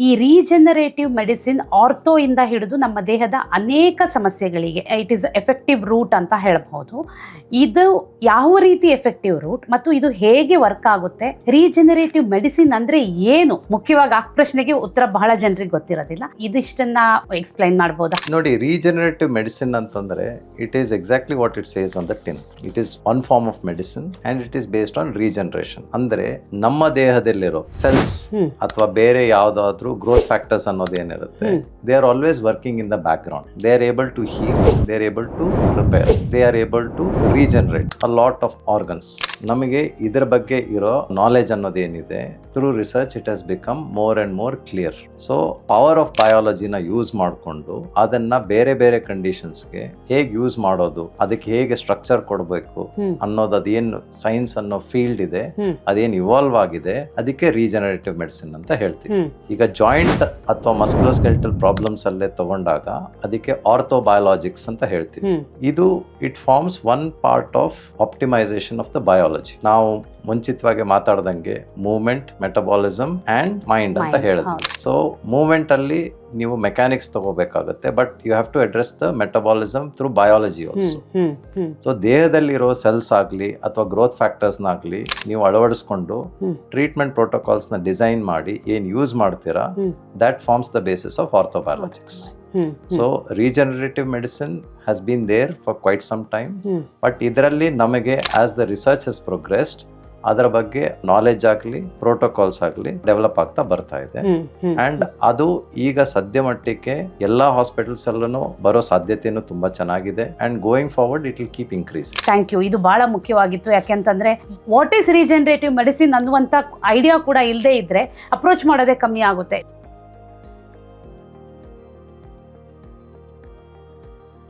ಈ regenerative medicine ortho ಇಂದ ಹಿಡಿದು ನಮ್ಮ ದೇಹದ ಅನೇಕ ಸಮಸ್ಯೆಗಳಿಗೆ ಇಟ್ ಇಸ್ ಎಫೆಕ್ಟಿವ್ ರೂಟ್ ಅಂತ ಹೇಳಬಹುದು. ಇದು ಯಾವ ರೀತಿ ಎಫೆಕ್ಟಿವ್ ರೂಟ್ ಮತ್ತು ಇದು ಹೇಗೆ ವರ್ಕ್ ಆಗುತ್ತೆ, ರೀಜನರೇಟಿವ್ ಮೆಡಿಸಿನ್ ಅಂದ್ರೆ ಏನು, ಮುಖ್ಯವಾಗಿ ಆ ಪ್ರಶ್ನೆಗೆ ಉತ್ತರ ಬಹಳ ಜನರಿಗೆ ಗೊತ್ತಿರೋದಿಲ್ಲ. ಇದಿಷ್ಟನ್ನ ಎಕ್ಸ್ಪ್ಲೈನ್ ಮಾಡಬಹುದಾ? ನೋಡಿ, ರೀಜನರೇಟಿವ್ ಮೆಡಿಸಿನ್ ಅಂತಂದ್ರೆ it is exactly what it says on the tin. It is one form of medicine and it is based on regeneration. ಅಂದ್ರೆ ನಮ್ಮ ದೇಹದಲ್ಲಿರೋ ಸೆಲ್ಸ್ ಅಥವಾ ಬೇರೆ ಯಾವ್ದಾದ್ರು ಗ್ರೋತ್ ಫ್ಯಾಕ್ಟರ್ಸ್ ಅನ್ನೋದು ಏನಿರುತ್ತೆ, they are always working in the background. They are able to heal, they are able to repair, they are able to regenerate a lot of organs. ನಮಗೆ ಇದರ ಬಗ್ಗೆ ಇರೋ ನಾಲೆಜ್ ಅನ್ನೋದೇನಿದೆ, through research it has become more and more clear. So power of ಬಯಾಲಜಿನ use ಮಾಡಿಕೊಂಡು ಅದನ್ನ ಬೇರೆ ಬೇರೆ ಕಂಡೀಷನ್ಸ್ಗೆ ಹೇಗೆ ಯೂಸ್ ಮಾಡೋದು, ಅದಕ್ಕೆ ಹೇಗೆ ಸ್ಟ್ರಕ್ಚರ್ ಕೊಡಬೇಕು ಅನ್ನೋದು, ಅದೇನು ಸೈನ್ಸ್ ಅನ್ನೋ ಫೀಲ್ಡ್ ಇದೆ, ಅದೇನು ಇವಾಲ್ವ್ ಆಗಿದೆ, ಅದಕ್ಕೆ ರೀಜನರೇಟಿವ್ ಮೆಡಿಸಿನ್ ಅಂತ ಹೇಳ್ತೀವಿ. ಈಗ ಜಾಯಿಂಟ್ ಅಥವಾ ಮಸ್ಕ್ಯುಲೋಸ್ಕೆಲಿಟಲ್ ಪ್ರಾಬ್ಲಮ್ಸ್ ಅಲ್ಲೇ ತಗೊಂಡಾಗ ಅದಕ್ಕೆ ಆರ್ಥೋಬಯಾಲಜಿಕ್ಸ್ ಅಂತ ಹೇಳ್ತೀವಿ. ಇದು it forms one part of optimisation of the biology. ನಾವು ಮುಂಚಿತವಾಗಿ ಮಾತಾಡ್ದಂಗೆ ಮೂವ್ಮೆಂಟ್, ಮೆಟಬಾಲಿಸಮ್ ಅಂಡ್ ಮೈಂಡ್ ಅಂತ ಹೇಳಿದ್ವಿ. ಸೊ ಮೂವ್ಮೆಂಟ್ ಅಲ್ಲಿ ನೀವು ಮೆಕ್ಯಾನಿಕ್ಸ್ ತಗೋಬೇಕಾಗುತ್ತೆ, but you have to address the metabolism through biology also. So ದೇಹದಲ್ಲಿರೋ ಸೆಲ್ಸ್ ಆಗ್ಲಿ ಅಥವಾ ಗ್ರೋತ್ ಫ್ಯಾಕ್ಟರ್ಸ್ ನಾಗ್ಲಿ ನೀವು ಅಳವಡಿಸ್ಕೊಂಡು ಟ್ರೀಟ್ಮೆಂಟ್ ಪ್ರೋಟೋಕಾಲ್ಸ್ ನ ಡಿಸೈನ್ ಮಾಡಿ ಏನ್ ಯೂಸ್ ಮಾಡ್ತೀರಾ, that forms the basis of orthobiologics. So regenerative medicine has been there for quite some time, but ಇದರಲ್ಲಿ ನಮಗೆ ಆಸ್ ದ ರಿಸರ್ಚ್ ಹಸ್ ಪ್ರೋಗ್ರೆಸ್ಡ್ ಅದರ ಬಗ್ಗೆ ನಾಲೆಜ್ ಆಗಲಿ ಪ್ರೋಟೋಕಾಲ್ಸ್ ಆಗಲಿ ಡೆವಲಪ್ ಆಗ್ತಾ ಬರ್ತಾ ಇದೆ. ಅಂಡ್ ಅದು ಈಗ ಸದ್ಯ ಮಟ್ಟಿಗೆ ಎಲ್ಲಾ ಹಾಸ್ಪಿಟಲ್ಸ್ ಅಲ್ಲೂ ಬರೋ ಸಾಧ್ಯತೆನೂ ತುಂಬಾ ಚೆನ್ನಾಗಿದೆ. And going forward it will keep increase. Thank you. ಇದು ಬಹಳ ಮುಖ್ಯವಾಗಿತ್ತು. ಯಾಕೆಂತಂದ್ರೆ ವಾಟ್ ಈಸ್ ರೀಜನರೇಟಿವ್ ಮೆಡಿಸಿನ್ ಅನ್ನುವಂತ ಐಡಿಯಾ ಕೂಡ ಇಲ್ಲದೆ ಇದ್ರೆ ಅಪ್ರೋಚ್ ಮಾಡೋದೇ ಕಮ್ಮಿ ಆಗುತ್ತೆ.